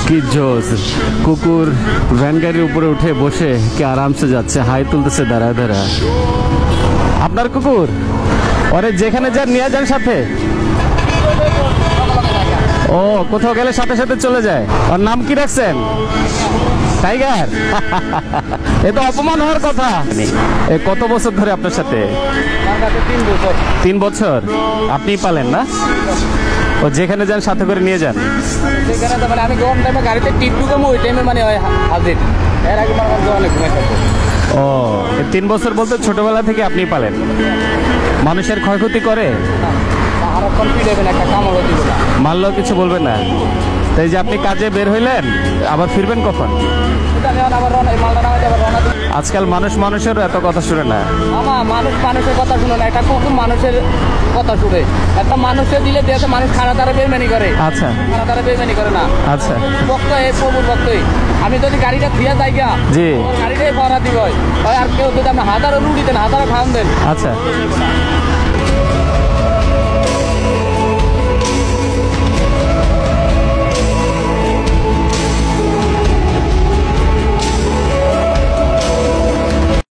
কি জোস, কুকুর ভ্যান গাড়ির উপরে উঠে বসে কি আরামসে যাচ্ছে, হাই তুলতেছে দাঁড়ায় দাঁড়ায়। আপনার কুকুর? ওরে যেখানে যান নিয়ে যান সাথে। ও কোথাও গেলে সাথে সাথে চলে যায়। ওর নাম কি রাখছেন? টাইগার। এ তো অপমান হওয়ার কথা। কত বছর ধরে আপনার সাথে? 3 বছর। আপনি পালেন না? ও যেখানে যান সাথে করে নিয়ে যান। মানে আমি গরম টাইমে গাড়িতে টিপ ঢুকামো, ওই টাইমে মানে হাজির। এর আগে অনেক ঘুমাই থাকবো। ও 3 বছর বলতে ছোটবেলা থেকে আপনি পালেন। মানুষের ক্ষয়ক্ষতি করে? মারলেও কিছু বলবে না? তাই যে আপনি কাজে বের হইলেন, আবার ফিরবেন কখন? আজকাল মানুষ মানুষের এত কথা শুনে না। মানুষ মানুষের কথা শুনে না, একটা কুকুর মানুষের কথা শুনে। একটা মানুষের দিলে দিয়েছে, মানুষ খানা দ্বারা বেইমানি করে। আচ্ছা, খানা দ্বারা বেইমানি করে না। আচ্ছা, ভক্ত এই প্রভুর ভক্তই। আমি যদি গাড়িটা দিয়ে যাই গা, জি গাড়িটাই ভরা দিব, আর কেউ যদি আপনি হাজারও রুটি দেন, হাজারও খাওয়ান দেন, আচ্ছা